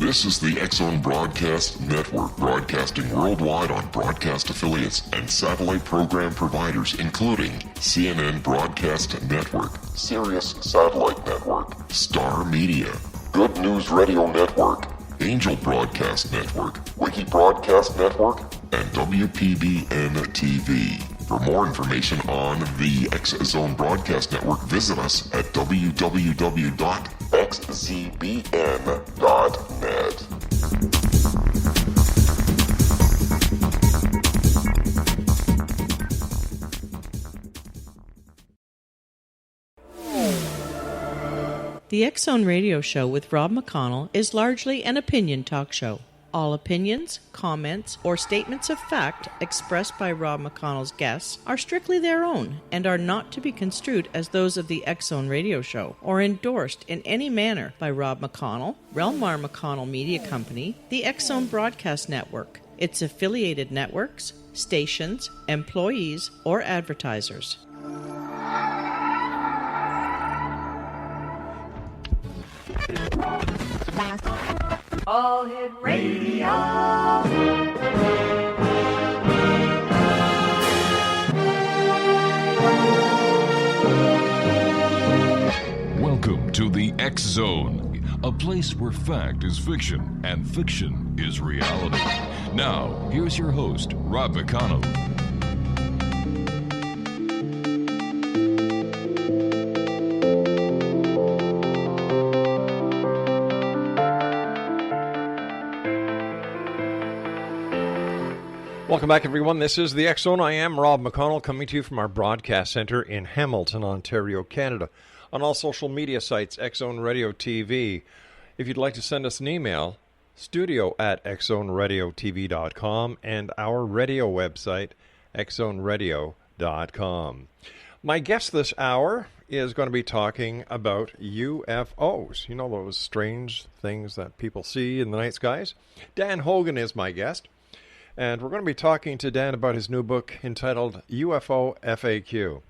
This is the X-Zone Broadcast Network, broadcasting worldwide on broadcast affiliates and satellite program providers, including CNN Broadcast Network, Sirius Satellite Network, Star Media, Good News Radio Network, Angel Broadcast Network, Wiki Broadcast Network, and WPBN TV. For more information on the X-Zone Broadcast Network, visit us at www.xzbn.net. The X-Zone Radio Show with Rob McConnell is largely an opinion talk show. All opinions, comments, or statements of fact expressed by Rob McConnell's guests are strictly their own and are not to be construed as those of the X-Zone Radio Show or endorsed in any manner by Rob McConnell, Relmar McConnell Media Company, the X-Zone Broadcast Network, its affiliated networks, stations, employees, or advertisers. All Hit Radio. Welcome to the X-Zone, a place where fact is fiction and fiction is reality. Now, here's your host, Rob McConnell. Welcome back, everyone. This is the X-Zone. I am Rob McConnell, coming to you from our broadcast center in Hamilton, Ontario, Canada. On all social media sites, X-Zone Radio TV. If you'd like to send us an email, studio@xzoneradiotv.com, and our radio website, xzoneradio.com. My guest this hour is going to be talking about UFOs. You know, those strange things that people see in the night skies? Dan Hogan is my guest. And we're going to be talking to Dan about his new book entitled UFO FAQ.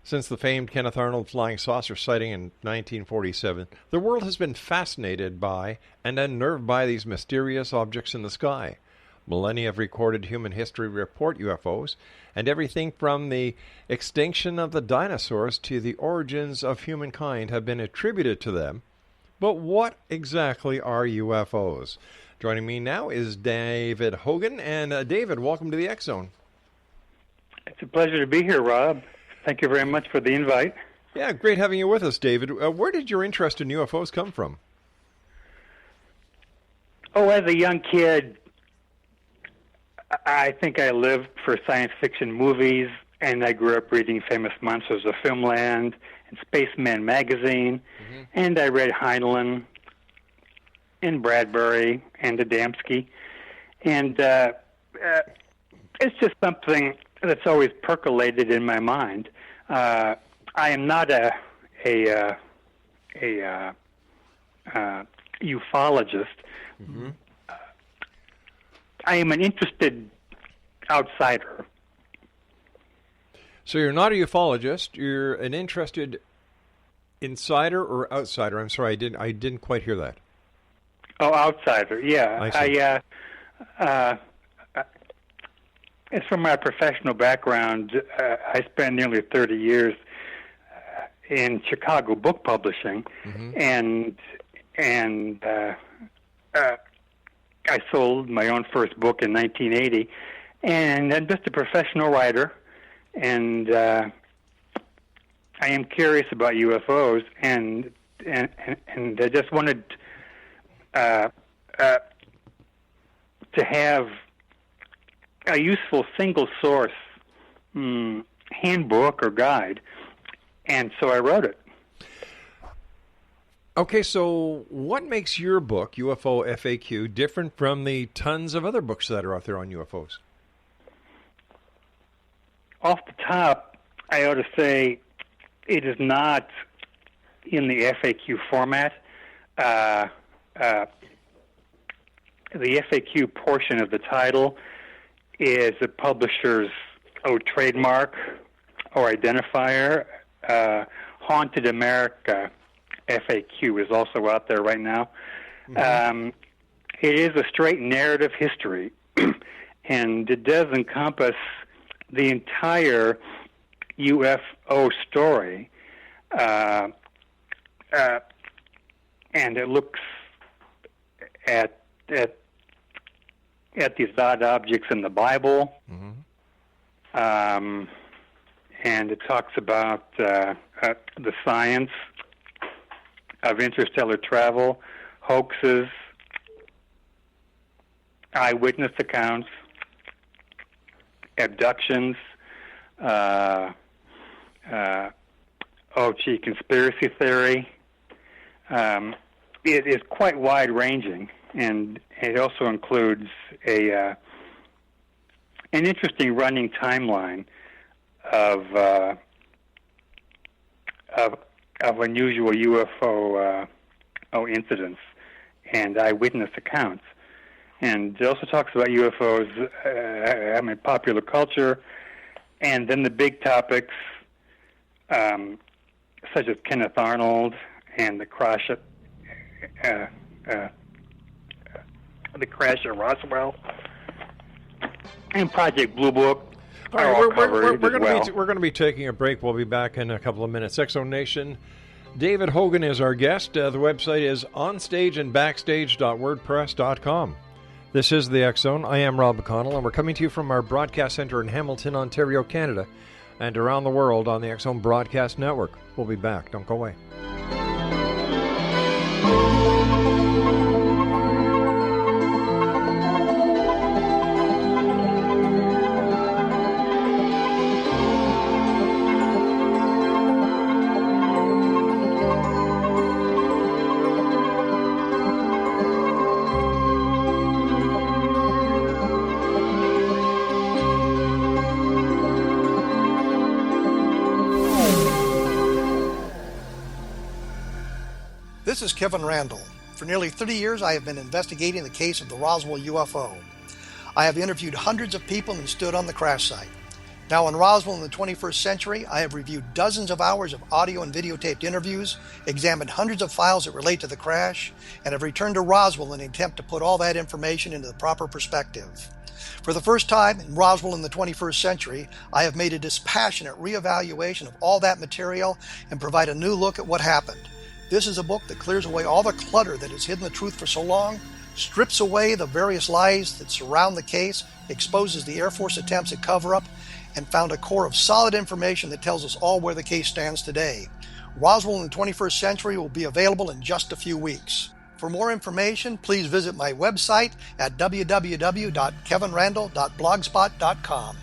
Since the famed Kenneth Arnold flying saucer sighting in 1947, the world has been fascinated by and unnerved by these mysterious objects in the sky. Millennia of recorded human history report UFOs, and everything from the extinction of the dinosaurs to the origins of humankind have been attributed to them. But what exactly are UFOs? Joining me now is David Hogan. And David, welcome to the X-Zone. It's a pleasure to be here, Rob. Thank you very much for the invite. Yeah, great having you with us, David. Where did your interest in UFOs come from? Oh, as a young kid, I think I lived for science fiction movies, and I grew up reading famous monsters of Filmland and Spaceman magazine, and I read Heinlein and Bradbury and Adamski, and it's just something that's always percolated in my mind. I am not a ufologist. I am an interested outsider. So you're not a ufologist. You're an interested insider or outsider. I'm sorry, I didn't quite hear that. Oh, outsider, yeah. It's from my professional background. I spent nearly 30 years in Chicago book publishing, and I sold my own first book in 1980, and I'm just a professional writer, and I am curious about UFOs, and I just wanted to have a useful single source handbook or guide, and so I wrote it. Okay, so what makes your book, UFO FAQ, different from the tons of other books that are out there on UFOs? Off the top, I ought to say it is not in the FAQ format. The FAQ portion of the title is a publisher's trademark or identifier. Haunted America FAQ is also out there right now. It is a straight narrative history, and it does encompass the entire UFO story, and it looks at these odd objects in the Bible, and it talks about the science of interstellar travel, hoaxes, eyewitness accounts, abductions, conspiracy theory. It is quite wide-ranging, and it also includes an interesting running timeline of unusual UFO incidents and eyewitness accounts. And it also talks about UFOs, popular culture, and then the big topics such as Kenneth Arnold and the crash at Roswell and Project Blue Book. All right, we're going to be taking a break. We'll be back in a couple of minutes. Exo Nation, David Hogan is our guest. The website is onstageandbackstage.wordpress.com. This is the X Zone. I am Rob McConnell, and we're coming to you from our broadcast center in Hamilton, Ontario, Canada, and around the world on the X Zone Broadcast Network. We'll be back. Don't go away. This is Kevin Randall. For nearly 30 years, I have been investigating the case of the Roswell UFO. I have interviewed hundreds of people and stood on the crash site. Now in Roswell in the 21st century, I have reviewed dozens of hours of audio and videotaped interviews, examined hundreds of files that relate to the crash, and have returned to Roswell in an attempt to put all that information into the proper perspective. For the first time in Roswell in the 21st century, I have made a dispassionate reevaluation of all that material and provide a new look at what happened. This is a book that clears away all the clutter that has hidden the truth for so long, strips away the various lies that surround the case, exposes the Air Force attempts at cover-up, and found a core of solid information that tells us all where the case stands today. Roswell in the 21st century will be available in just a few weeks. For more information, please visit my website at www.kevinrandall.blogspot.com.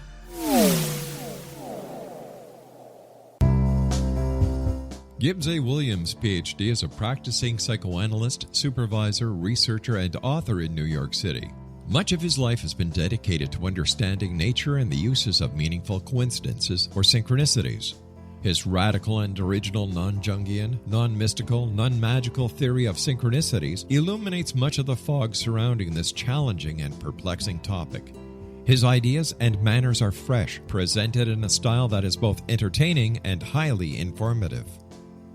Gibbs A. Williams, Ph.D., is a practicing psychoanalyst, supervisor, researcher, and author in New York City. Much of his life has been dedicated to understanding nature and the uses of meaningful coincidences or synchronicities. His radical and original non-Jungian, non-mystical, non-magical theory of synchronicities illuminates much of the fog surrounding this challenging and perplexing topic. His ideas and manners are fresh, presented in a style that is both entertaining and highly informative.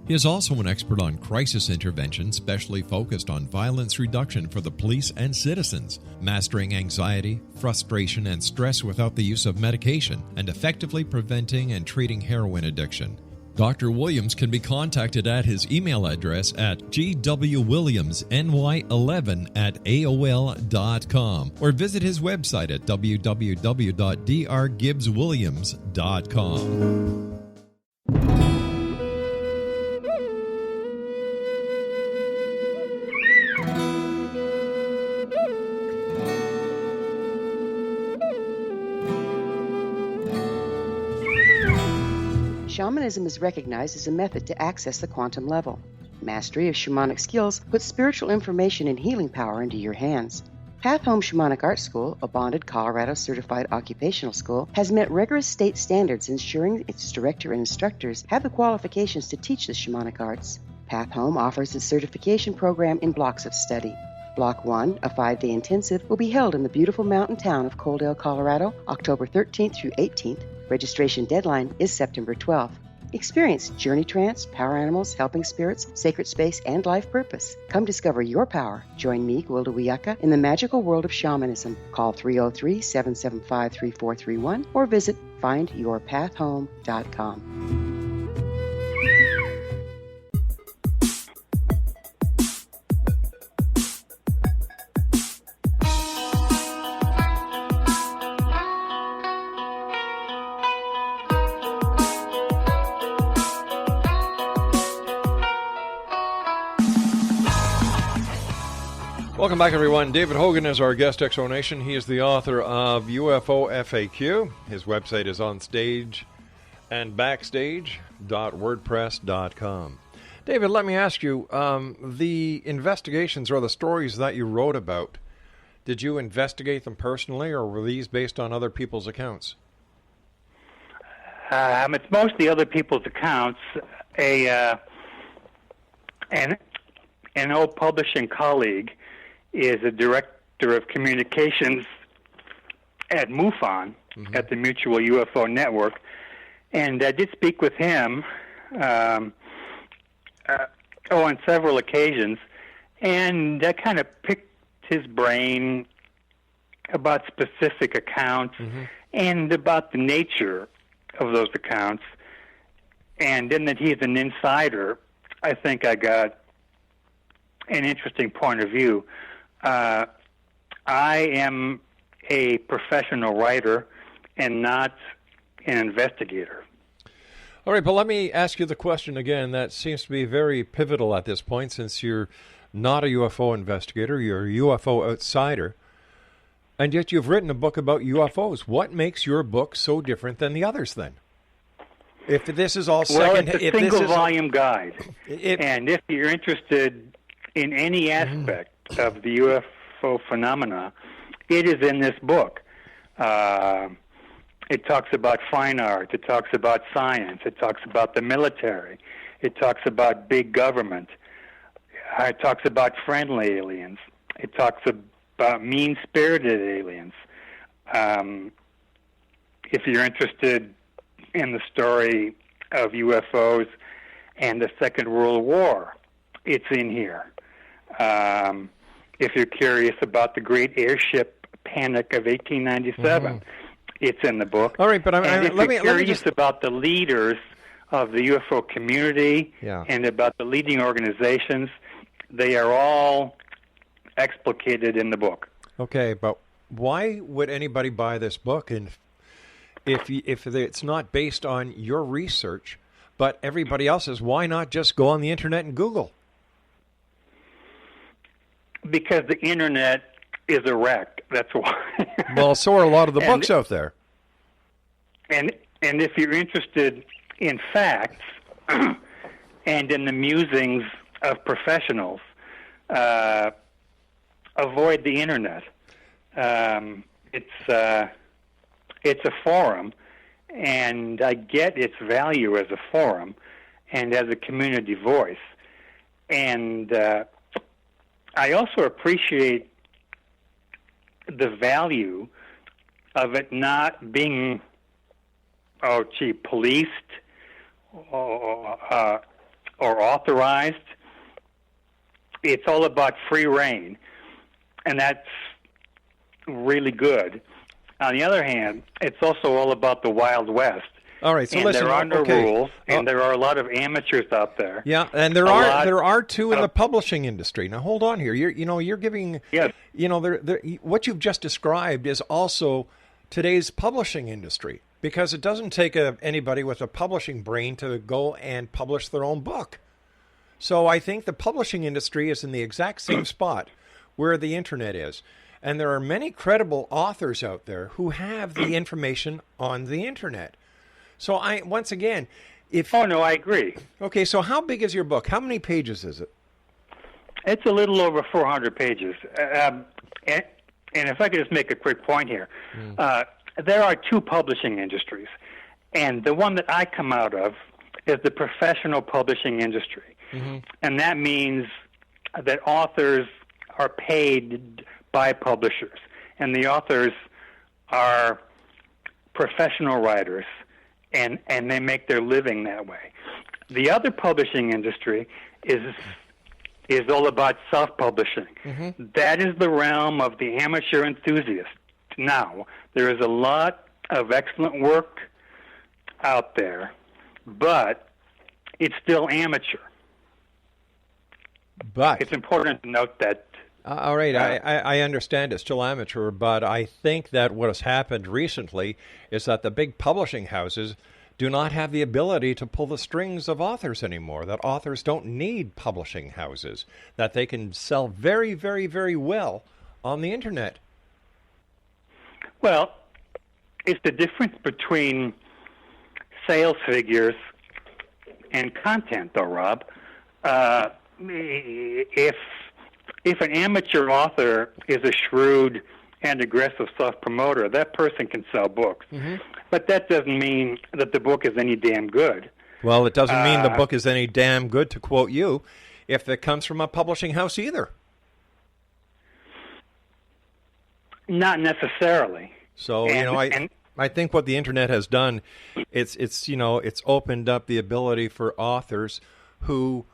He is also an expert on crisis intervention, specially focused on violence reduction for the police and citizens, mastering anxiety, frustration, and stress without the use of medication, and effectively preventing and treating heroin addiction. Dr. Williams can be contacted at his email address at gwwilliamsny11@aol.com or visit his website at www.drgibbswilliams.com. Shamanism is recognized as a method to access the quantum level. Mastery of shamanic skills puts spiritual information and healing power into your hands. Path Home Shamanic Art School, a bonded Colorado certified occupational school, has met rigorous state standards, ensuring its director and instructors have the qualifications to teach the shamanic arts. Path Home offers its certification program in blocks of study. Block 1, a 5-day intensive, will be held in the beautiful mountain town of Coaldale, Colorado, October 13th through 18th. Registration deadline is September 12th. Experience journey trance, power animals, helping spirits, sacred space, and life purpose. Come discover your power. Join me, Gwilda Wiyaka, in the magical world of shamanism. Call 303-775-3431 or visit findyourpathhome.com. Welcome back, everyone. David Hogan is our guest, Exonation. He is the author of UFO FAQ. His website is onstage and backstage.wordpress.com. David, let me ask you, the investigations or the stories that you wrote about, did you investigate them personally, or were these based on other people's accounts? It's mostly other people's accounts. An old publishing colleague is a director of communications at MUFON, at the Mutual UFO Network, and I did speak with him on several occasions, and I kind of picked his brain about specific accounts and about the nature of those accounts, and in that he's an insider, I think I got an interesting point of view. I am a professional writer and not an investigator. All right, but let me ask you the question again that seems to be very pivotal at this point, since you're not a UFO investigator, you're a UFO outsider, and yet you've written a book about UFOs. What makes your book so different than the others, then? If this is all second... Well, it's a single-volume guide, and if you're interested in any aspect of the UFO phenomena, it is in this book. It talks about fine art, it talks about science, it talks about the military, it talks about big government, it talks about friendly aliens, it talks about mean-spirited aliens. If you're interested in the story of UFOs and the Second World War, it's in here. If you're curious about the great airship panic of 1897, it's in the book. All right, but if you're curious about the leaders of the UFO community and about the leading organizations, they are all explicated in the book. Okay, but why would anybody buy this book? And if it's not based on your research, but everybody else's, why not just go on the internet and Google? Because the internet is a wreck. That's why. Well, so are a lot of the books out there. And if you're interested in facts and in the musings of professionals, avoid the internet. It's a forum, and I get its value as a forum and as a community voice. And I also appreciate the value of it not being, policed or authorized. It's all about free reign, and that's really good. On the other hand, it's also all about the Wild West. All right, so and listen, there are no rules, and there are a lot of amateurs out there. Yeah, and there are too in the publishing industry. Now, hold on here. You're giving. Yes. What you've just described is also today's publishing industry, because it doesn't take anybody with a publishing brain to go and publish their own book. So I think the publishing industry is in the exact same spot where the internet is. And there are many credible authors out there who have the information on the internet. So I agree. Okay, so how big is your book? How many pages is it? It's a little over 400 pages. And if I could just make a quick point here, there are two publishing industries. And the one that I come out of is the professional publishing industry. Mm-hmm. And that means that authors are paid by publishers. And the authors are professional writers. and they make their living that way. The other publishing industry is all about self-publishing. That is the realm of the amateur enthusiast. Now, there is a lot of excellent work out there, but it's still amateur. But it's important to note that. All right, I understand it's still amateur, but I think that what has happened recently is that the big publishing houses do not have the ability to pull the strings of authors anymore, that authors don't need publishing houses, that they can sell very, very, very well on the internet. Well, it's the difference between sales figures and content, though, Rob. If an amateur author is a shrewd and aggressive self-promoter, that person can sell books. But that doesn't mean that the book is any damn good. Well, it doesn't mean the book is any damn good, to quote you, if it comes from a publishing house either. Not necessarily. So, I think what the internet has done, it's opened up the ability for authors who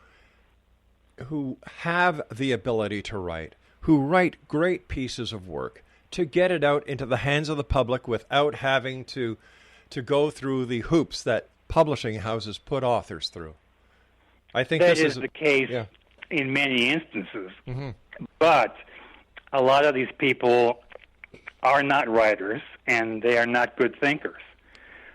have the ability to write, who write great pieces of work, to get it out into the hands of the public without having to go through the hoops that publishing houses put authors through. I think that this is the case in many instances. But a lot of these people are not writers, and they are not good thinkers.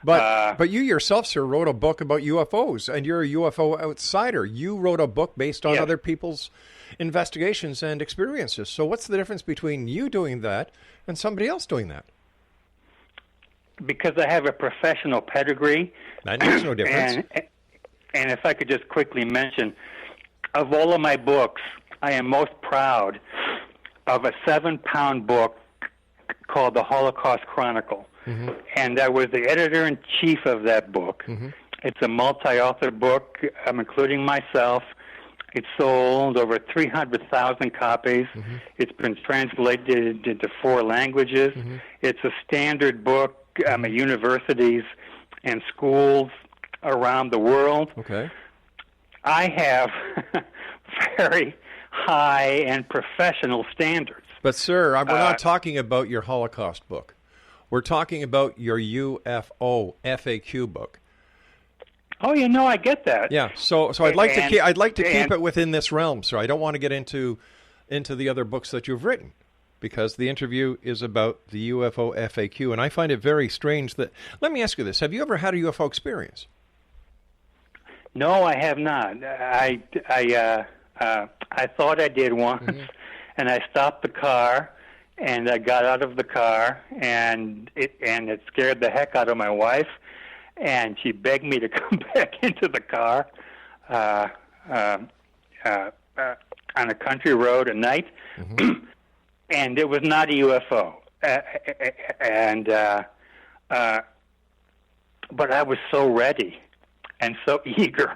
But you yourself, sir, wrote a book about UFOs, and you're a UFO outsider. You wrote a book based on other people's investigations and experiences. So what's the difference between you doing that and somebody else doing that? Because I have a professional pedigree. That makes no difference. And if I could just quickly mention, of all of my books, I am most proud of a 7-pound book called The Holocaust Chronicle. And I was the editor-in-chief of that book. It's a multi-author book, including myself. It sold over 300,000 copies. It's been translated into 4 languages. It's a standard book at universities and schools around the world. I have very high and professional standards. But, sir, we're not talking about your Holocaust book. We're talking about your UFO FAQ book. Oh, I get that. Yeah, so I'd like to keep it within this realm, sir. I don't want to get into the other books that you've written, because the interview is about the UFO FAQ, and I find it very strange that. Let me ask you this: have you ever had a UFO experience? No, I have not. I thought I did once, and I stopped the car. And I got out of the car, and it scared the heck out of my wife, and she begged me to come back into the car on a country road at night, and it was not a UFO. But I was so ready and so eager,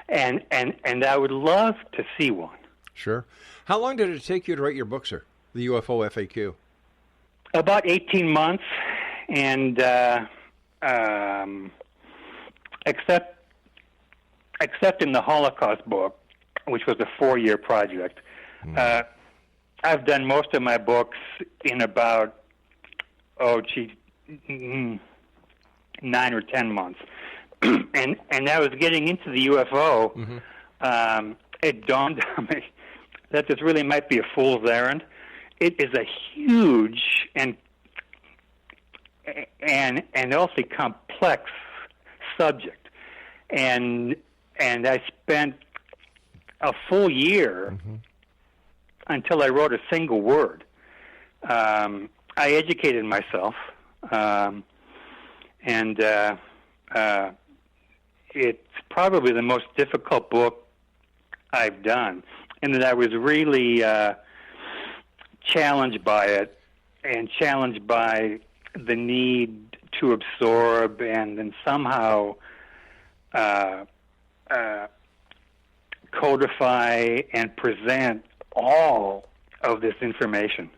and I would love to see one. Sure. How long did it take you to write your book, sir? The UFO FAQ? About 18 months, and except in the Holocaust book, which was a 4-year project, I've done most of my books in about 9 or 10 months. and I was getting into the UFO. It dawned on me that this really might be a fool's errand. It is a huge and awfully complex subject, and I spent a full year until I wrote a single word. I educated myself, and it's probably the most difficult book I've done, in that I was really challenged by it, and challenged by the need to absorb and then somehow codify and present all of this information.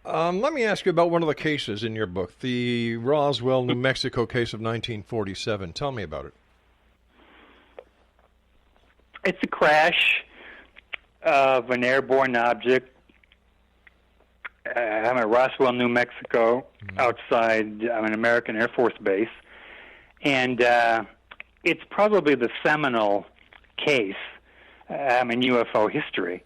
Let me ask you about one of the cases in your book, the Roswell, New Mexico case of 1947. Tell me about it. It's a crash of an airborne object. I'm at Roswell, New Mexico, outside an American Air Force base. And it's probably the seminal case in UFO history.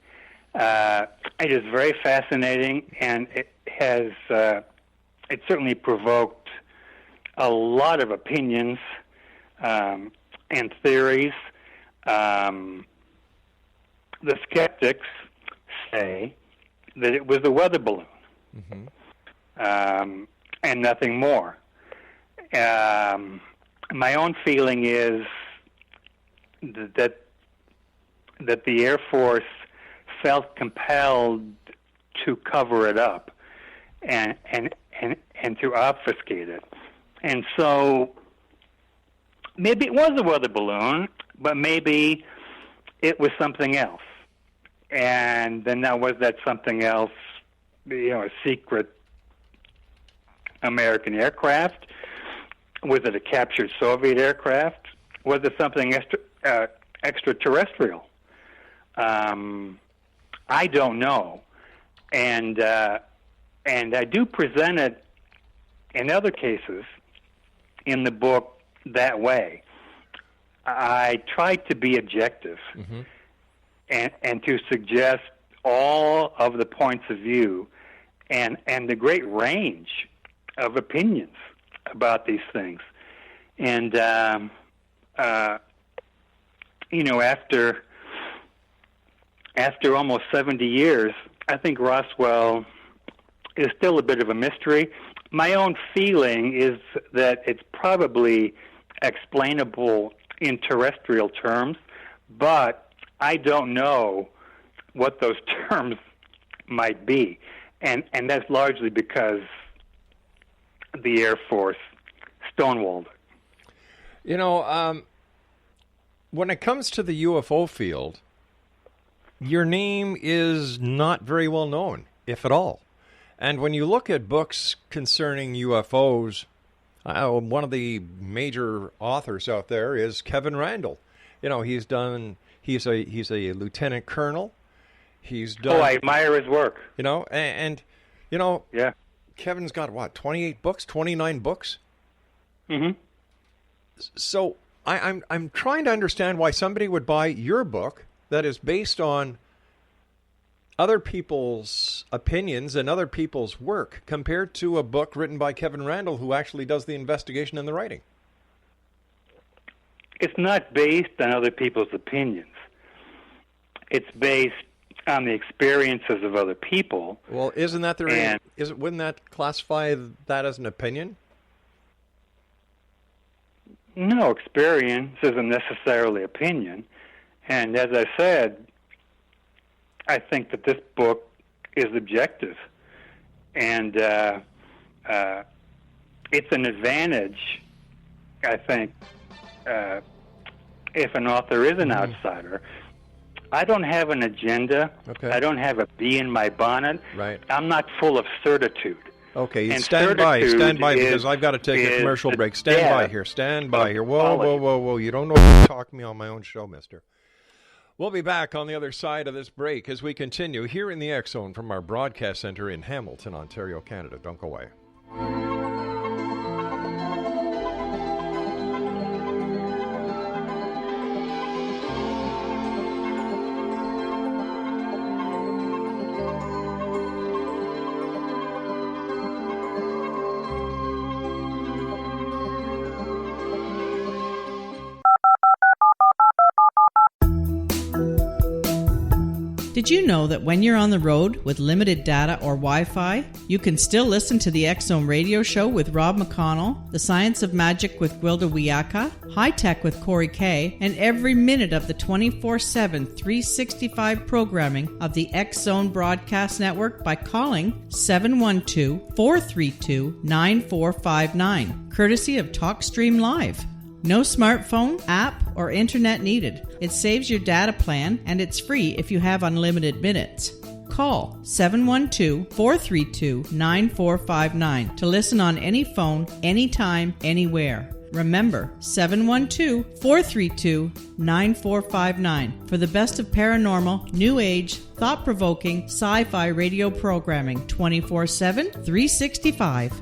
It is very fascinating, and it has it certainly provoked a lot of opinions and theories. The skeptics say that it was a weather balloon, and nothing more. My own feeling is that the Air Force felt compelled to cover it up and to obfuscate it. And so maybe it was a weather balloon, but maybe it was something else. And then now, was that something else, a secret American aircraft? Was it a captured Soviet aircraft? Was it something extraterrestrial? I don't know, and I do present it in other cases in the book that way. I try to be objective and to suggest all of the points of view and the great range of opinions about these things. And after almost 70 years, I think Roswell is still a bit of a mystery. My own feeling is that it's probably explainable in terrestrial terms, but I don't know what those terms might be. And that's largely because the Air Force stonewalled it. When it comes to the UFO field, your name is not very well known, if at all. And when you look at books concerning UFOs, one of the major authors out there is Kevin Randall. He's a lieutenant colonel. He's done. I admire his work. Yeah. Kevin's got 28 books, 29 books. Mm-hmm. So I'm trying to understand why somebody would buy your book that is based on other people's opinions and other people's work compared to a book written by Kevin Randall, who actually does the investigation and the writing. It's not based on other people's opinions. It's based on the experiences of other people. Well, wouldn't that classify that as an opinion? No, experience isn't necessarily opinion. And as I said, I think that this book is objective. And it's an advantage, I think, if an author is an outsider. I don't have an agenda. Okay. I don't have a bee in my bonnet. Right. I'm not full of certitude. Okay, and stand by, because I've got to take a commercial break. Stand by here. Whoa. You don't know what to talk to me on my own show, mister. We'll be back on the other side of this break as we continue here in the X Zone from our broadcast center in Hamilton, Ontario, Canada. Don't go away. Did you know that when you're on the road with limited data or Wi-Fi, you can still listen to the X Zone radio show with Rob McConnell, The Science of Magic with Gwilda Wiyaka, High Tech with Corey Kay, and every minute of the 24/7, 365 programming of the X Zone Broadcast Network by calling 712-432-9459, courtesy of TalkStream Live. No smartphone, app, or internet needed. It saves your data plan, and it's free if you have unlimited minutes. Call 712-432-9459 to listen on any phone, anytime, anywhere. Remember, 712-432-9459 for the best of paranormal, new age, thought-provoking, sci-fi radio programming 24/7, 365.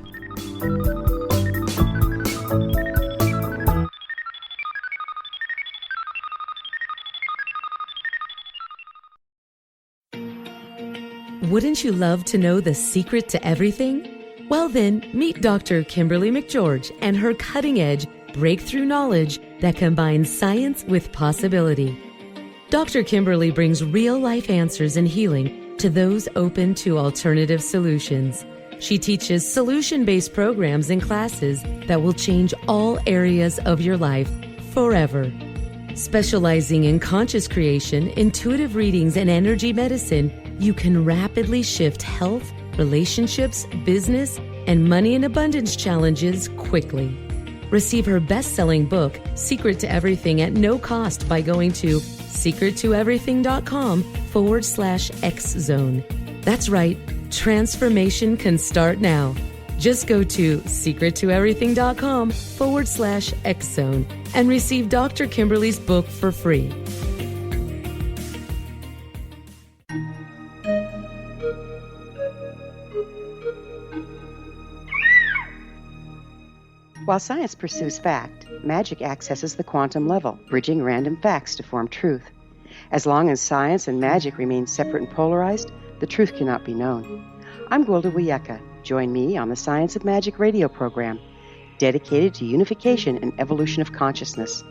Wouldn't you love to know the secret to everything? Well then, meet Dr. Kimberly McGeorge and her cutting-edge breakthrough knowledge that combines science with possibility. Dr. Kimberly brings real-life answers and healing to those open to alternative solutions. She teaches solution-based programs and classes that will change all areas of your life forever. Specializing in conscious creation, intuitive readings, and energy medicine, you can rapidly shift health, relationships, business, and money and abundance challenges quickly. Receive her best-selling book, Secret to Everything, at no cost by going to secrettoeverything.com/X-Zone. That's right, transformation can start now. Just go to secrettoeverything.com/X-Zone and receive Dr. Kimberly's book for free. While science pursues fact, magic accesses the quantum level, bridging random facts to form truth. As long as science and magic remain separate and polarized, the truth cannot be known. I'm Gwilda Wiyaka. Join me on the Science of Magic radio program, dedicated to unification and evolution of consciousness.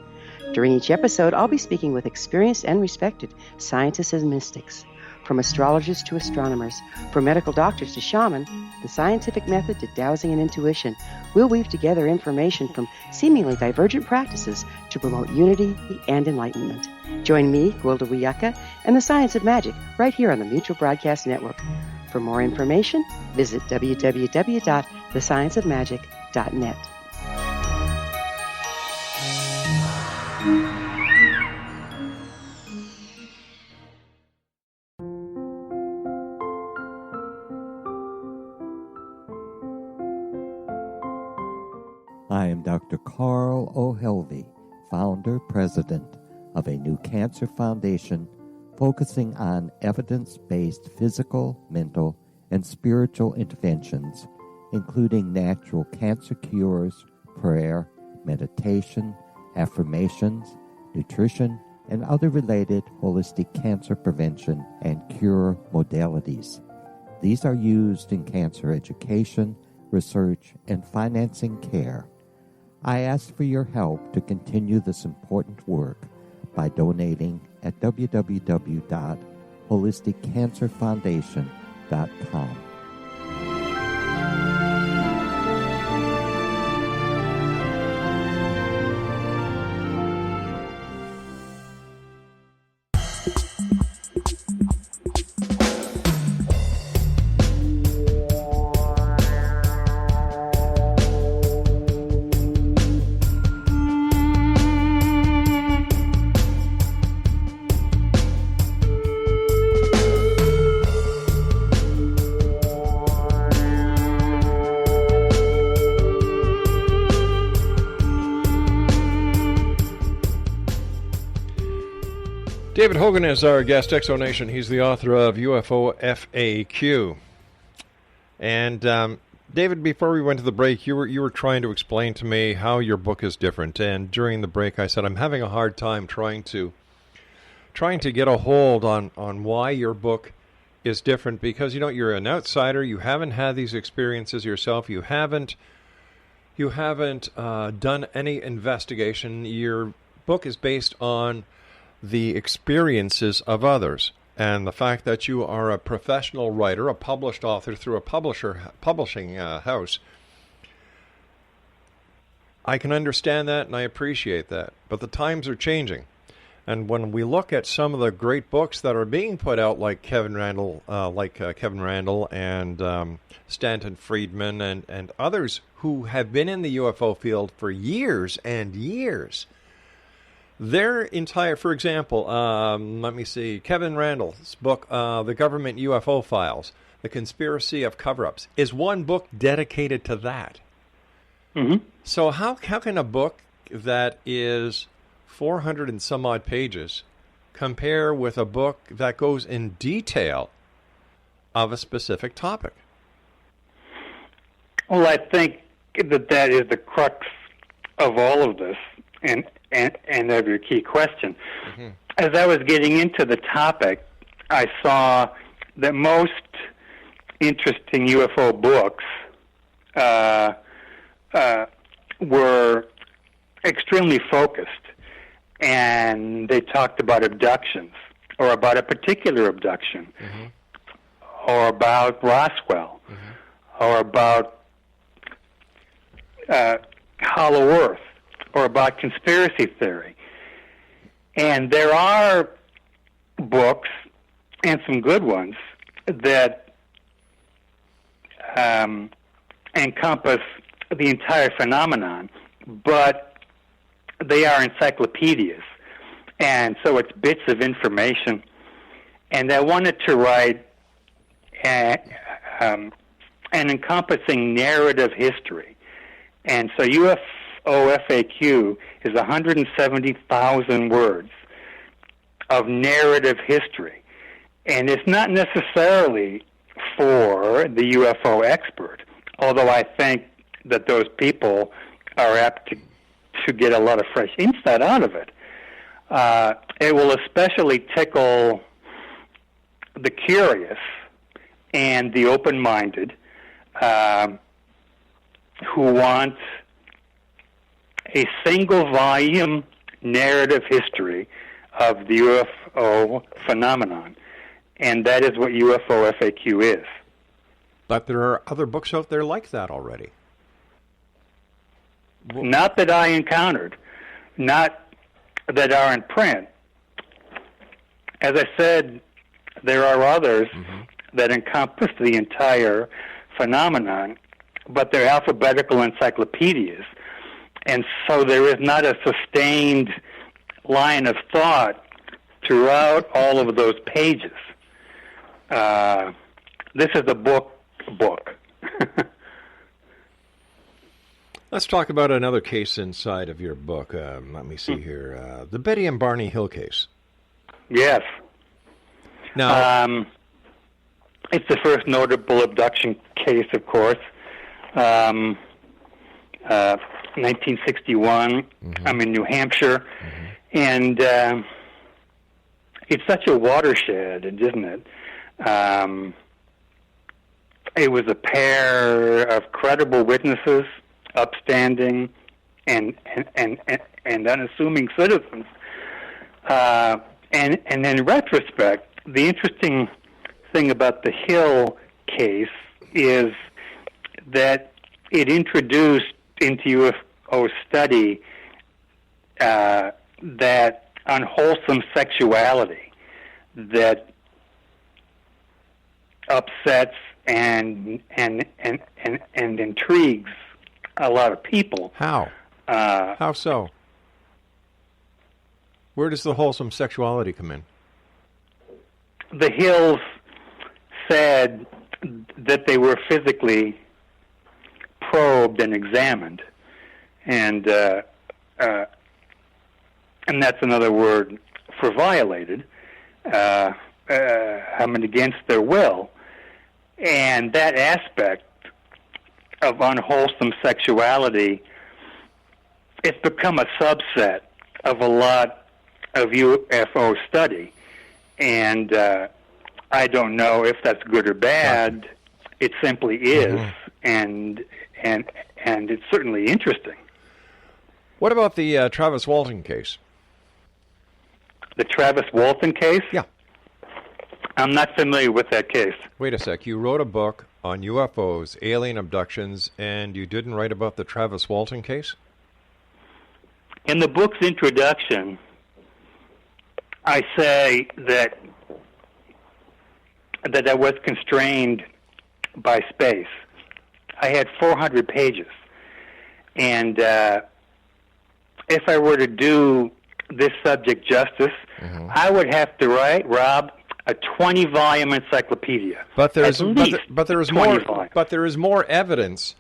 During each episode, I'll be speaking with experienced and respected scientists and mystics. From astrologers to astronomers, from medical doctors to shaman, the scientific method to dowsing and intuition, we'll weave together information from seemingly divergent practices to promote unity and enlightenment. Join me, Gwilda Wiyaka, and the Science of Magic right here on the Mutual Broadcast Network. For more information, visit www.thescienceofmagic.net. I am Dr. Carl O'Helvey, founder, president of a new cancer foundation focusing on evidence-based physical, mental, and spiritual interventions, including natural cancer cures, prayer, meditation, affirmations, nutrition, and other related holistic cancer prevention and cure modalities. These are used in cancer education, research, and financing care. I ask for your help to continue this important work by donating at www.holisticcancerfoundation.com. David Hogan is our guest, Exonation. He's the author of UFO FAQ. And David, before we went to the break, you were trying to explain to me how your book is different. And during the break, I said I'm having a hard time trying to get a hold on why your book is different, because you're an outsider. You haven't had these experiences yourself. You haven't done any investigation. Your book is based on the experiences of others, and the fact that you are a professional writer, a published author through a publishing house. I can understand that, and I appreciate that, but the times are changing. And when we look at some of the great books that are being put out, like Kevin Randall and Stanton Friedman and others who have been in the UFO field for years and years, Their entire, for example, let me see, Kevin Randall's book, The Government UFO Files, The Conspiracy of Cover-Ups, is one book dedicated to that. Mm-hmm. So how can a book that is 400 and some odd pages compare with a book that goes in detail of a specific topic? Well, I think that is the crux of all of this, and of your key question. Mm-hmm. As I was getting into the topic, I saw that most interesting UFO books were extremely focused, and they talked about abductions, or about a particular abduction, Mm-hmm. or about Roswell, Mm-hmm. or about Hollow Earth, or about conspiracy theory. And there are books, and some good ones, that encompass the entire phenomenon, but they are encyclopedias. And so it's bits of information. And I wanted to write an encompassing narrative history. And so UFO FAQ is 170,000 words of narrative history. And it's not necessarily for the UFO expert, although I think that those people are apt to get a lot of fresh insight out of it. It will especially tickle the curious and the open-minded who want a single-volume narrative history of the UFO phenomenon. And that is what UFO FAQ is. But there are other books out there like that already. Not that I encountered. Not that are in print. As I said, there are others that encompass the entire phenomenon, but they're alphabetical encyclopedias. And so there is not a sustained line of thought throughout all of those pages. This is a book. Let's talk about another case inside of your book. Let me see here. The Betty and Barney Hill case. Yes. Now, it's the first notable abduction case, of course. 1961. I'm in New Hampshire. And it's such a watershed, isn't it? It was a pair of credible witnesses, upstanding and unassuming citizens. And in retrospect, the interesting thing about the Hill case is that it introduced into UFO study that unwholesome sexuality that upsets and intrigues a lot of people. How? How so? Where does the wholesome sexuality come in? The Hills said that they were physically probed and examined, and that's another word for violated, against their will. And that aspect of unwholesome sexuality, it's become a subset of a lot of UFO study. And I don't know if that's good or bad. It simply is, and it's certainly interesting. What about the Travis Walton case? The Travis Walton case? Yeah. I'm not familiar with that case. Wait a sec. You wrote a book on UFOs, alien abductions, and you didn't write about the Travis Walton case? In the book's introduction, I say that I was constrained by space. I had 400 pages. And if I were to do this subject justice, I would have to write, Rob, a 20-volume encyclopedia. But there is more evidence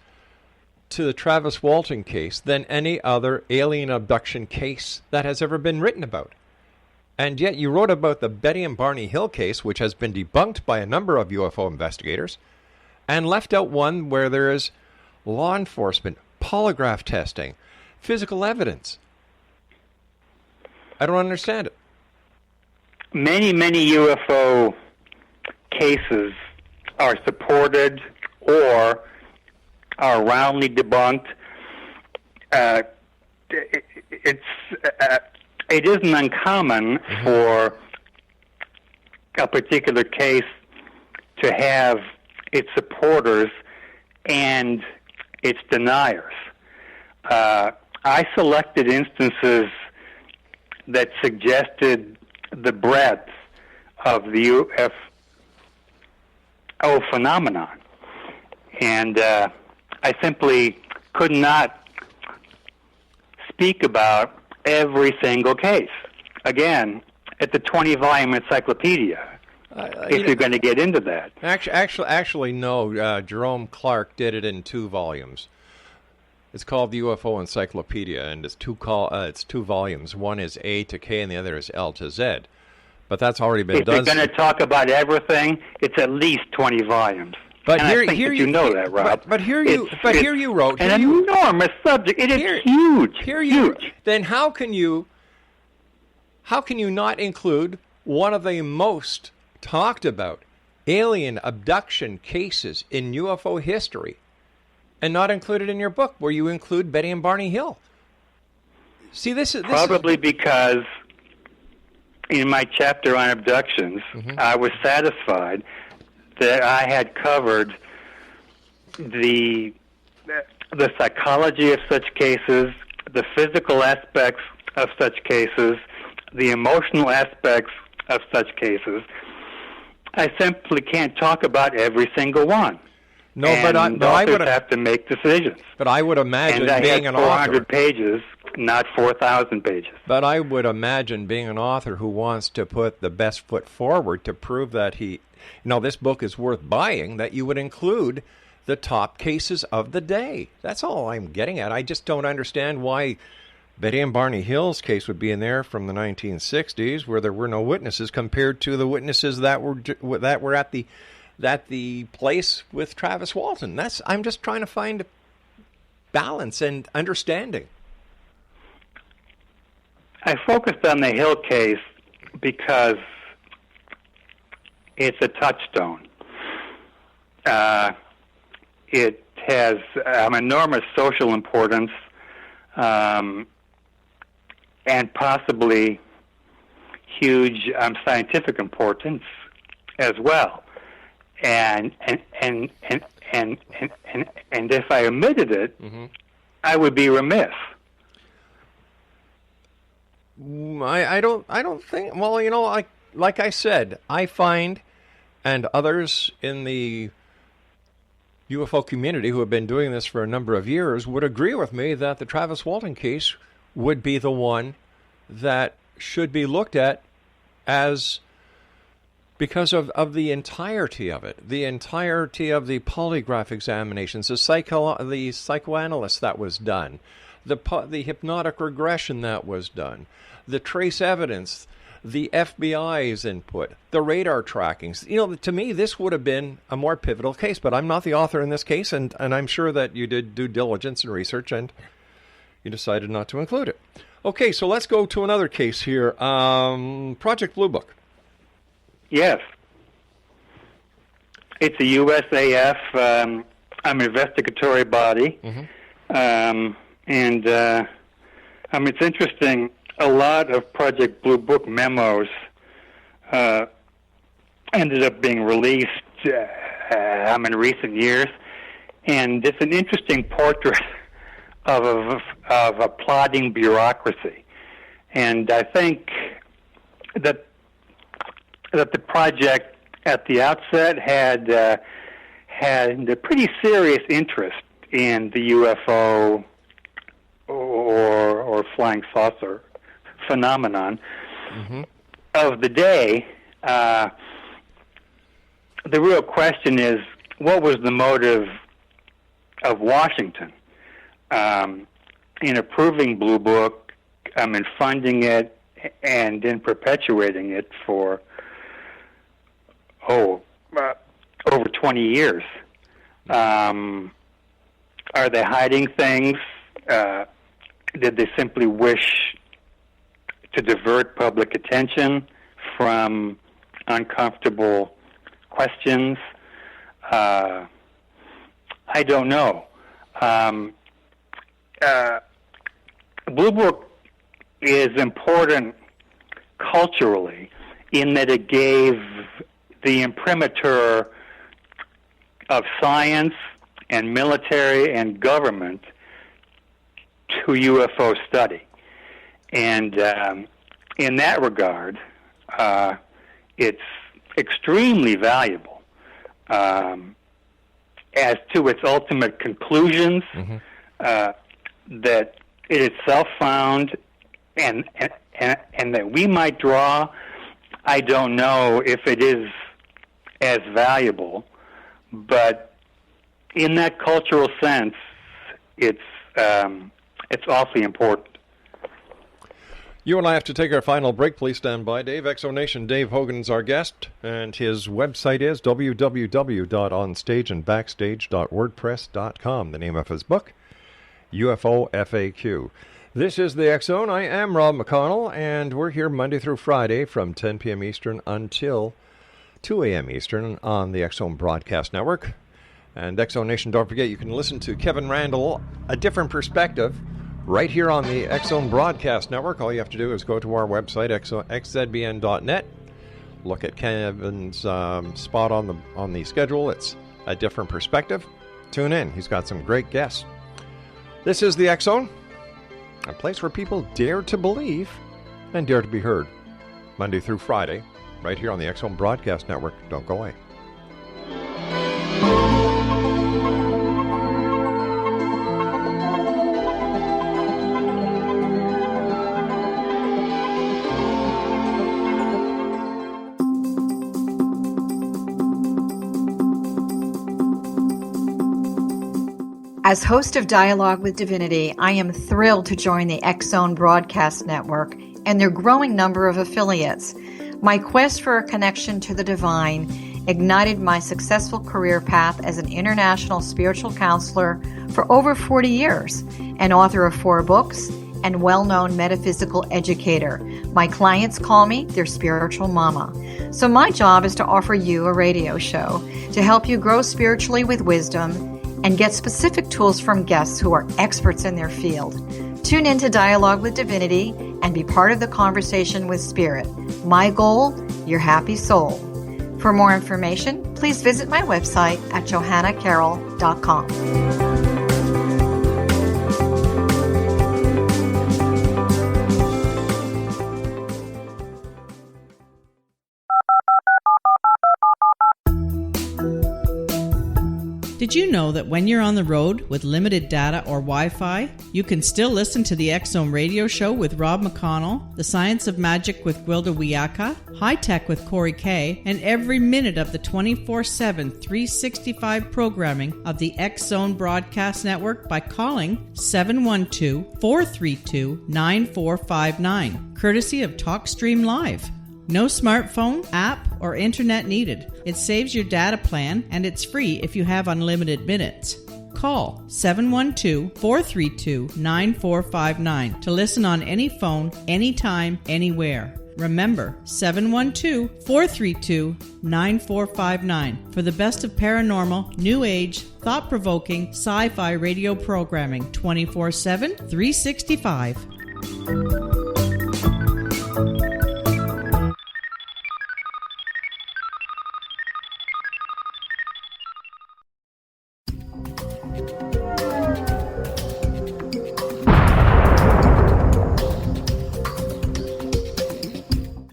to the Travis Walton case than any other alien abduction case that has ever been written about. And yet you wrote about the Betty and Barney Hill case, which has been debunked by a number of UFO investigators, and left out one where there is law enforcement, polygraph testing, physical evidence. I don't understand it. Many UFO cases are supported or are roundly debunked. It isn't uncommon for a particular case to have its supporters and its deniers. I selected instances that suggested the breadth of the UFO phenomenon. And I simply could not speak about every single case. Again, at the 20-volume encyclopedia, if you're going to get into that. Actually, no. Jerome Clark did it in 2 volumes. It's called the UFO Encyclopedia, and it's 2 volumes. One is A to K, and the other is L to Z. But that's already been done. If you're going to talk about everything, it's at least 20 volumes. But and I think you know that, Rob. But here you wrote an enormous subject. It is huge. Huge. Then how can you not include one of the most talked about alien abduction cases in UFO history, and not include it in your book, where you include Betty and Barney Hill? See, this is probably because in my chapter on abductions, I was satisfied that I had covered the psychology of such cases, the physical aspects of such cases, the emotional aspects of such cases. I simply can't talk about every single one. No, and but I would have to make decisions. But I would imagine being an 400 author, pages, not 4,000 pages. But I would imagine being an author who wants to put the best foot forward to prove that this book is worth buying, that you would include the top cases of the day. That's all I'm getting at. I just don't understand why Betty and Barney Hill's case would be in there from the 1960s, where there were no witnesses, compared to the witnesses that were at the place with Travis Walton. I'm just trying to find balance and understanding. I focused on the Hill case because it's a touchstone. It has enormous social importance, and possibly huge scientific importance as well. And if I omitted it, I would be remiss. I don't think. Well, like I said, I find, and others in the UFO community who have been doing this for a number of years would agree with me that the Travis Walton case would be the one that should be looked at as, because of the entirety of it, the entirety of the polygraph examinations, the psychoanalyst that was done, the hypnotic regression that was done, the trace evidence, the FBI's input, the radar trackings. To me, this would have been a more pivotal case, but I'm not the author in this case, and I'm sure that you did due diligence and research, and you decided not to include it. Okay, so let's go to another case here. Project Blue Book. Yes. It's a USAF investigatory body. It's interesting. A lot of Project Blue Book memos ended up being released in recent years, and it's an interesting portrait of a plodding bureaucracy. And I think that the project at the outset had a pretty serious interest in the UFO or flying saucer phenomenon of the day. The real question is, what was the motive of Washington in approving Blue Book, and funding it, and in perpetuating it for over 20 years? Are they hiding things? Did they simply wish to divert public attention from uncomfortable questions? I don't know. Blue Book is important culturally in that it gave the imprimatur of science and military and government to UFO study. And in that regard, it's extremely valuable. As to its ultimate conclusions that it itself found and that we might draw, I don't know if it is as valuable, but in that cultural sense, it's awfully important. You and I have to take our final break. Please stand by, Dave. Exonation Dave Hogan's our guest, and his website is www.onstageandbackstage.wordpress.com. The name of his book, UFO FAQ. This is the X Zone. I am Rob McConnell, and we're here Monday through Friday from 10 p.m. Eastern until 2 a.m. Eastern on the X Zone Broadcast Network. And Exonation, don't forget, you can listen to Kevin Randall, A Different Perspective, right here on the X Zone Broadcast Network. All you have to do is go to our website, xzbn.net. Look at Kevin's spot on the schedule. It's A Different Perspective. Tune in. He's got some great guests. This is the X Zone, a place where people dare to believe and dare to be heard. Monday through Friday, right here on the X Zone Broadcast Network. Don't go away. As host of Dialogue with Divinity, I am thrilled to join the X Zone Broadcast Network and their growing number of affiliates. My quest for a connection to the divine ignited my successful career path as an international spiritual counselor for over 40 years, an author of 4 books, and well-known metaphysical educator. My clients call me their spiritual mama. So my job is to offer you a radio show to help you grow spiritually with wisdom and get specific tools from guests who are experts in their field. Tune in to Dialogue with Divinity and be part of the conversation with Spirit. My goal, your happy soul. For more information, please visit my website at johannacarroll.com. Did you know that when you're on the road with limited data or Wi-Fi, you can still listen to the X Zone radio show with Rob McConnell, The Science of Magic with Gwilda Wiyaka, High Tech with Corey Kay, and every minute of the 24/7, 365 programming of the X Zone Broadcast Network by calling 712-432-9459, courtesy of TalkStream Live. No smartphone, app, or internet needed. It saves your data plan, and it's free if you have unlimited minutes. Call 712-432-9459 to listen on any phone, anytime, anywhere. Remember, 712-432-9459 for the best of paranormal, new age, thought-provoking, sci-fi radio programming 24/7, 365.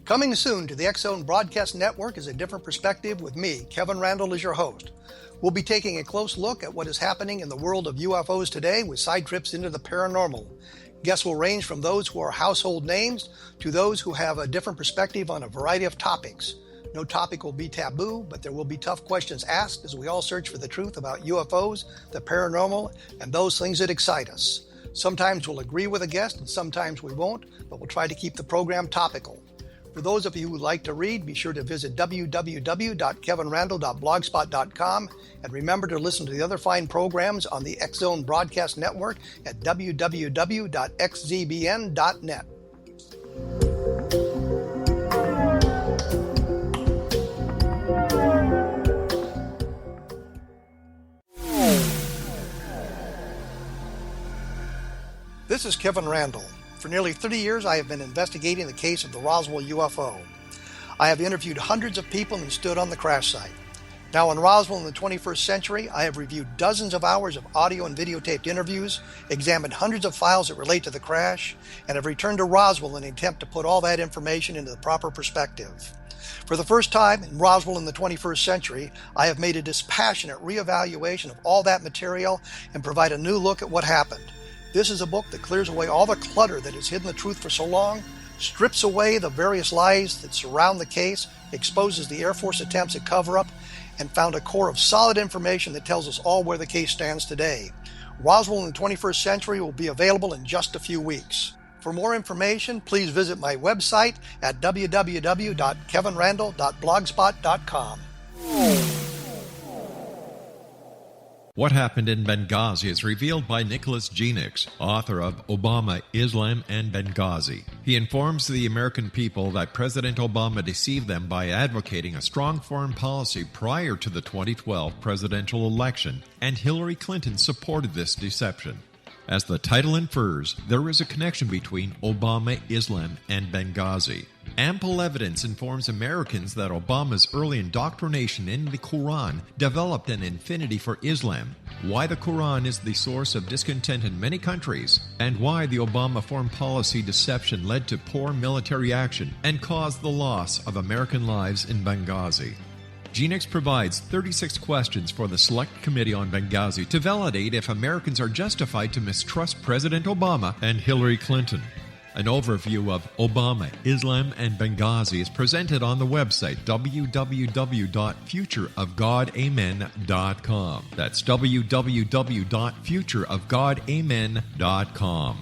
Coming soon to the X Zone Broadcast Network is A Different Perspective with me, Kevin Randall, as your host. We'll be taking a close look at what is happening in the world of UFOs today with side trips into the paranormal. Guests will range from those who are household names to those who have a different perspective on a variety of topics. No topic will be taboo, but there will be tough questions asked as we all search for the truth about UFOs, the paranormal, and those things that excite us. Sometimes we'll agree with a guest and sometimes we won't, but we'll try to keep the program topical. For those of you who like to read, be sure to visit www.kevinrandle.blogspot.com and remember to listen to the other fine programs on the X Zone Broadcast Network at www.xzbn.net. This is Kevin Randle. For nearly 30 years, I have been investigating the case of the Roswell UFO. I have interviewed hundreds of people and stood on the crash site. Now in Roswell in the 21st century, I have reviewed dozens of hours of audio and videotaped interviews, examined hundreds of files that relate to the crash, and have returned to Roswell in an attempt to put all that information into the proper perspective. For the first time in Roswell in the 21st century, I have made a dispassionate reevaluation of all that material and provide a new look at what happened. This is a book that clears away all the clutter that has hidden the truth for so long, strips away the various lies that surround the case, exposes the Air Force attempts at cover-up, and found a core of solid information that tells us all where the case stands today. Roswell in the 21st century will be available in just a few weeks. For more information, please visit my website at www.kevinrandle.blogspot.com. What Happened in Benghazi is revealed by Nicholas Genix, author of Obama, Islam, and Benghazi. He informs the American people that President Obama deceived them by advocating a strong foreign policy prior to the 2012 presidential election, and Hillary Clinton supported this deception. As the title infers, there is a connection between Obama, Islam, and Benghazi. Ample evidence informs Americans that Obama's early indoctrination in the Quran developed an affinity for Islam, why the Quran is the source of discontent in many countries, and why the Obama foreign policy deception led to poor military action and caused the loss of American lives in Benghazi. Genix provides 36 questions for the Select Committee on Benghazi to validate if Americans are justified to mistrust President Obama and Hillary Clinton. An overview of Obama, Islam, and Benghazi is presented on the website www.futureofgodamen.com. That's www.futureofgodamen.com.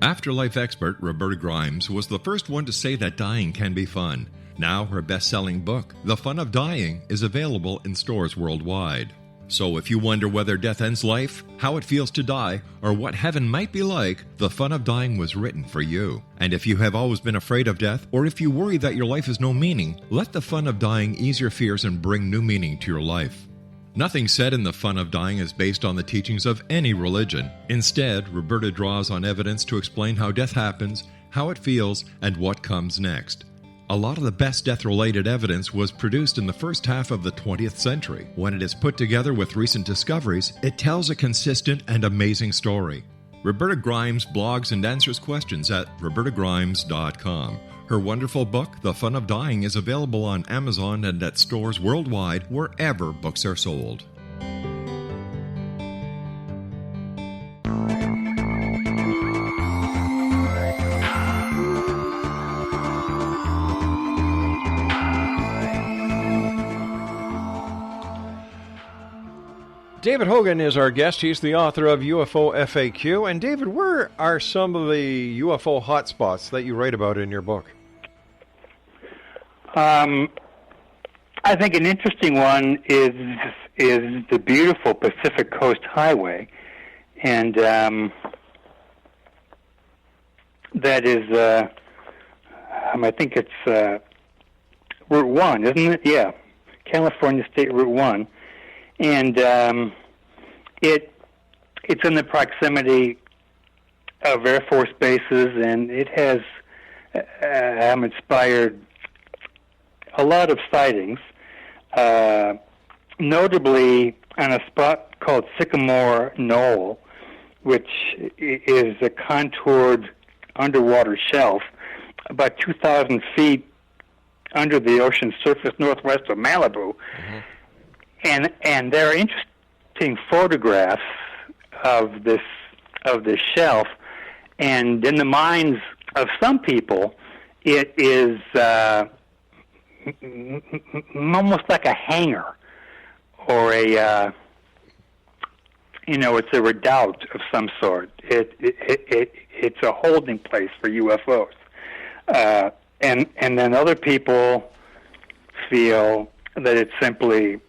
Afterlife expert Roberta Grimes was the first one to say that dying can be fun. Now her best-selling book, The Fun of Dying, is available in stores worldwide. So if you wonder whether death ends life, how it feels to die, or what heaven might be like, The Fun of Dying was written for you. And if you have always been afraid of death, or if you worry that your life has no meaning, let The Fun of Dying ease your fears and bring new meaning to your life. Nothing said in The Fun of Dying is based on the teachings of any religion. Instead, Roberta draws on evidence to explain how death happens, how it feels, and what comes next. A lot of the best death-related evidence was produced in the first half of the 20th century. When it is put together with recent discoveries, it tells a consistent and amazing story. Roberta Grimes blogs and answers questions at robertagrimes.com. Her wonderful book, The Fun of Dying, is available on Amazon and at stores worldwide wherever books are sold. David Hogan is our guest. He's the author of UFO FAQ. And David, where are some of the UFO hotspots that you write about in your book? I think an interesting one is the beautiful Pacific Coast Highway, and that is, I think it's Route 1, isn't it? Yeah, California State Route 1. And it's in the proximity of Air Force bases, and it has inspired a lot of sightings, notably on a spot called Sycamore Knoll, which is a contoured underwater shelf about 2,000 feet under the ocean surface northwest of Malibu. Mm-hmm. And there are interesting photographs of this of this shelf, and in the minds of some people, it is almost like a hangar, or a it's a redoubt of some sort. It's a holding place for UFOs, and then other people feel that it's simply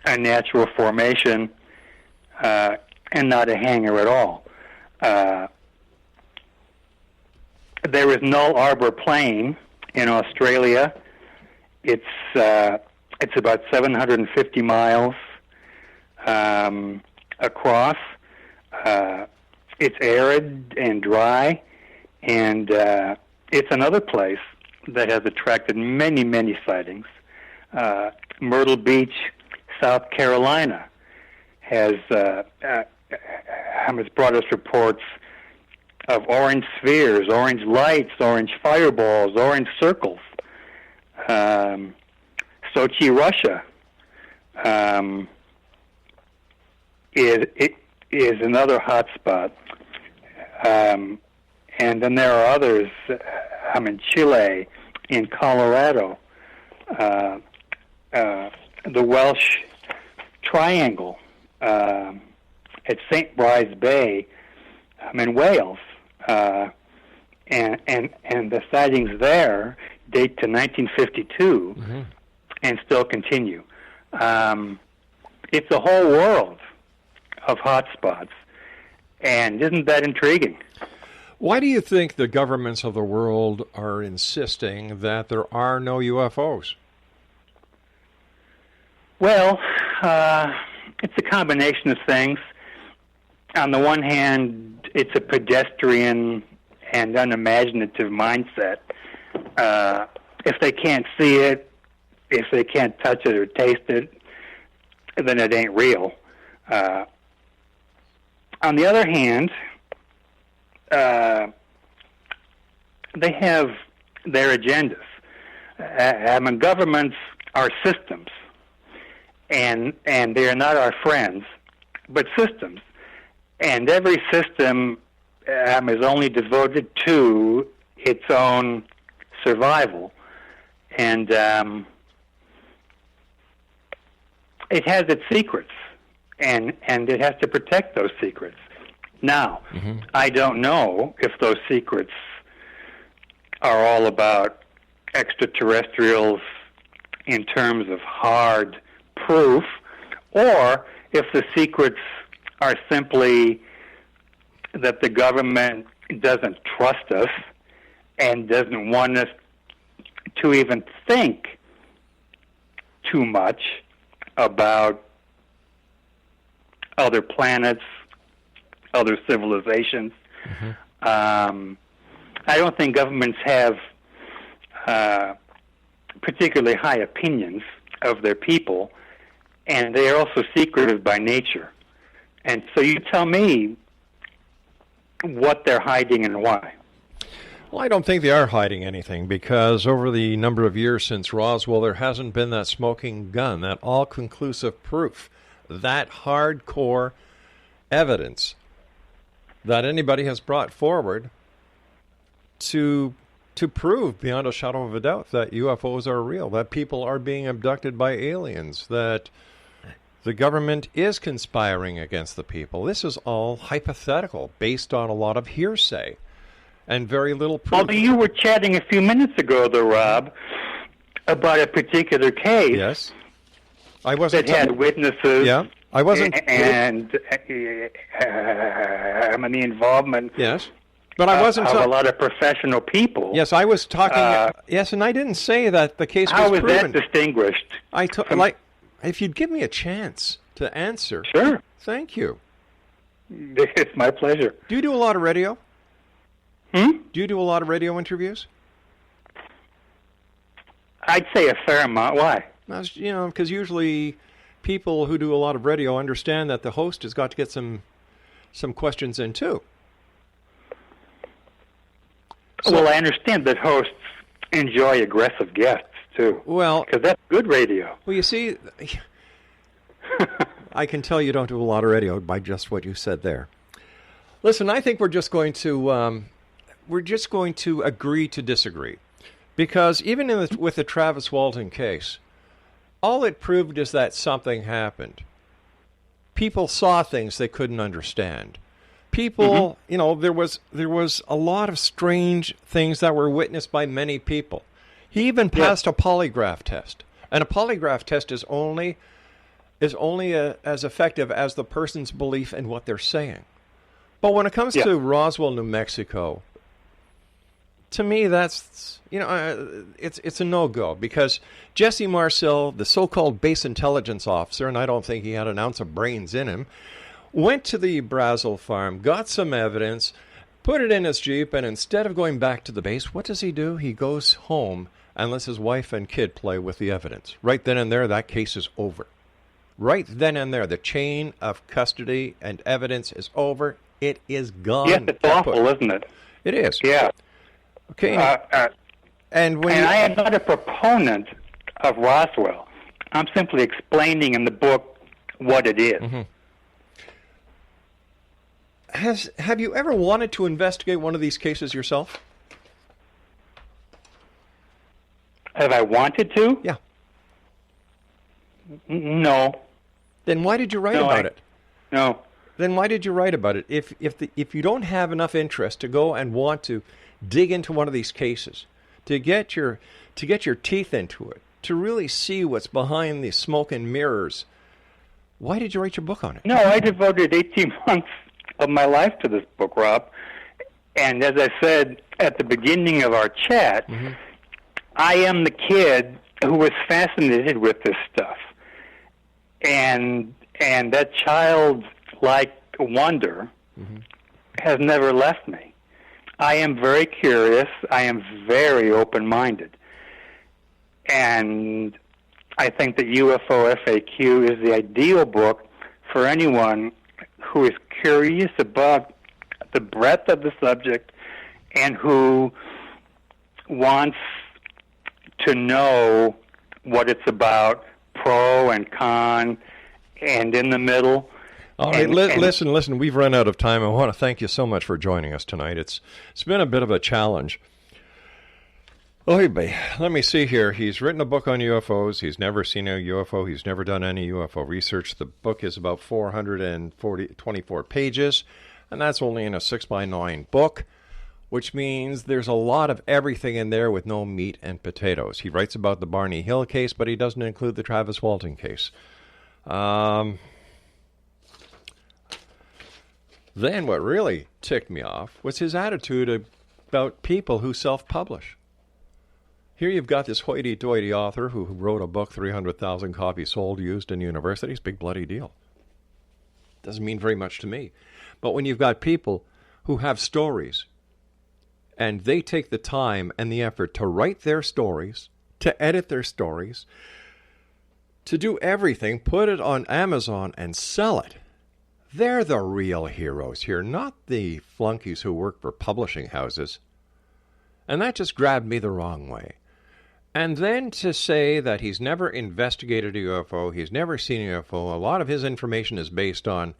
a natural formation and not a hangar at all. There is Null Arbor Plain in Australia. It's about 750 miles across. It's arid and dry, and it's another place that has attracted many, many sightings. Myrtle Beach, South Carolina, has brought us reports of orange spheres, orange lights, orange fireballs, orange circles. Sochi, Russia, is another hot spot. And then there are others. I'm in Chile, in Colorado, the Welsh Triangle at St. Bride's Bay. I'm in Wales, and the sightings there date to 1952 and still continue. It's a whole world of hotspots, and isn't that intriguing? Why do you think the governments of the world are insisting that there are no UFOs? Well, it's a combination of things. On the one hand, it's a pedestrian and unimaginative mindset. If they can't see it, if they can't touch it or taste it, then it ain't real. On the other hand, they have their agendas. Governments are systems, and they are not our friends, but systems. And every system is only devoted to its own survival. And it has its secrets, and it has to protect those secrets. Now, I don't know if those secrets are all about extraterrestrials in terms of hard proof, or if the secrets are simply that the government doesn't trust us and doesn't want us to even think too much about other planets, other civilizations. I don't think governments have particularly high opinions of their people, and they are also secretive by nature. And so you tell me what they're hiding and why. Well, I don't think they are hiding anything, because over the number of years since Roswell, there hasn't been that smoking gun, that all-conclusive proof, that hardcore evidence that anybody has brought forward to prove beyond a shadow of a doubt that UFOs are real, that people are being abducted by aliens, that the government is conspiring against the people. This is all hypothetical, based on a lot of hearsay and very little proof. Well, you were chatting a few minutes ago, though, Rob, about a particular case. Yes. I wasn't that had witnesses. Yeah. I wasn't. And the involvement. Yes. But I wasn't of a lot of professional people. Yes, I was talking. Yes, and I didn't say that the case was proven. How was that distinguished? If you'd give me a chance to answer. Sure. Thank you. It's my pleasure. Do you do a lot of radio? Do you do a lot of radio interviews? I'd say a fair amount. Why? Because usually people who do a lot of radio understand that the host has got to get some questions in too. Well, I understand that hosts enjoy aggressive guests too. Well, because that's good radio. Well, you see, I can tell you don't do a lot of radio by just what you said there. Listen, I think we're just going to agree to disagree, because even with the Travis Walton case, all it proved is that something happened. People saw things they couldn't understand. People, there was a lot of strange things that were witnessed by many people. He even passed a polygraph test, and a polygraph test is only as effective as the person's belief in what they're saying. But when it comes to Roswell, New Mexico, to me, that's, it's a no-go, because Jesse Marcel, the so-called base intelligence officer, and I don't think he had an ounce of brains in him, went to the Brazel farm, got some evidence, put it in his Jeep, and instead of going back to the base, what does he do? He goes home and lets his wife and kid play with the evidence. Right then and there, that case is over. Right then and there, the chain of custody and evidence is over. It is gone. Yes, it's awful, isn't it? It is. Yeah. Okay. And I am not a proponent of Roswell. I'm simply explaining in the book what it is. Mm-hmm. Have you ever wanted to investigate one of these cases yourself? Have I wanted to? Yeah. No. Then why did you write about it? No. Then why did you write about it? If you don't have enough interest to go and want to dig into one of these cases, to get your teeth into it, to really see what's behind the smoke and mirrors, why did you write your book on it? No, I devoted 18 months of my life to this book, Rob. And as I said at the beginning of our chat, I am the kid who was fascinated with this stuff. And that childlike wonder has never left me. I am very curious. I am very open-minded. And I think that UFO FAQ is the ideal book for anyone who is curious about the breadth of the subject and who wants to know what it's about, pro and con, and in the middle. All right, listen, we've run out of time. I want to thank you so much for joining us tonight. It's been a bit of a challenge. Let me see here. He's written a book on UFOs. He's never seen a UFO. He's never done any UFO research. The book is about 424 pages, and that's only in a 6x9 book, which means there's a lot of everything in there with no meat and potatoes. He writes about the Barney Hill case, but he doesn't include the Travis Walton case. Then what really ticked me off was his attitude about people who self-publish. Here you've got this hoity-toity author who wrote a book, 300,000 copies sold, used in universities. Big bloody deal. Doesn't mean very much to me. But when you've got people who have stories, and they take the time and the effort to write their stories, to edit their stories, to do everything, put it on Amazon and sell it, they're the real heroes here, not the flunkies who work for publishing houses. And that just grabbed me the wrong way. And then to say that he's never investigated a UFO, he's never seen a UFO, a lot of his information is based on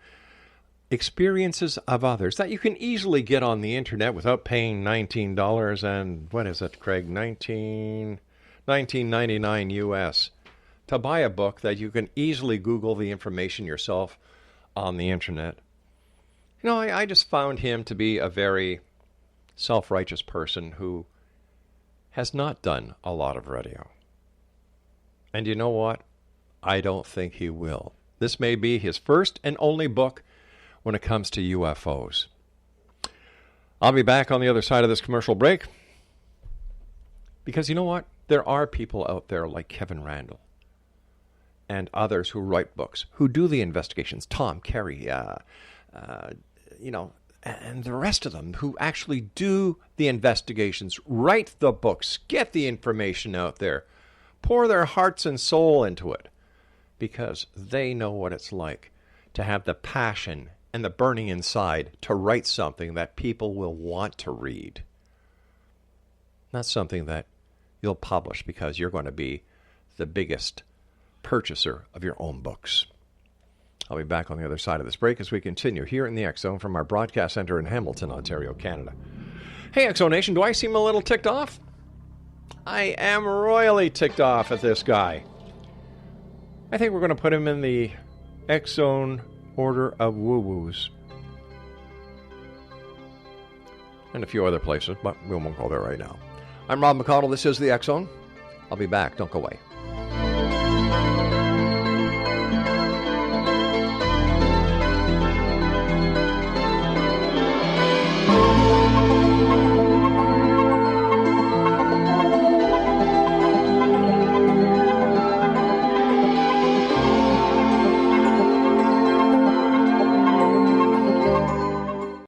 experiences of others that you can easily get on the internet without paying $19 and, what is it, Craig, $19.99 US to buy a book that you can easily Google the information yourself on the internet. I just found him to be a very self-righteous person who has not done a lot of radio. And you know what? I don't think he will. This may be his first and only book when it comes to UFOs. I'll be back on the other side of this commercial break. Because you know what? There are people out there like Kevin Randall and others who write books, who do the investigations. Tom Carey, and the rest of them who actually do the investigations, write the books, get the information out there, pour their hearts and soul into it, because they know what it's like to have the passion and the burning inside to write something that people will want to read. Not something that you'll publish because you're going to be the biggest purchaser of your own books. I'll be back on the other side of this break as we continue here in the X Zone from our broadcast center in Hamilton, Ontario, Canada. Hey, X Zone Nation, do I seem a little ticked off? I am royally ticked off at this guy. I think we're going to put him in the X Zone order of woo-woos. And a few other places, but we won't go there right now. I'm Rob McConnell. This is the X Zone. I'll be back. Don't go away.